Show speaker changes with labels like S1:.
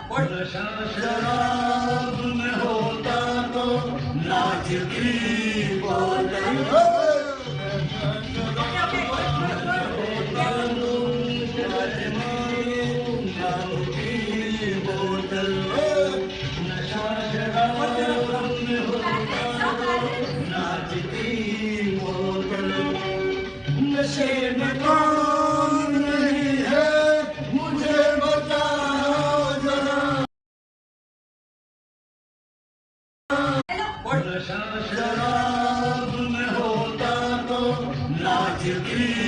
S1: नशा शराब में होता तो नाच की बोतल नशा शराब में होता तो नाच की बोतल नशे में काम नहीं है मुझे बताओ जरा नशा शराब में होता तो नाच की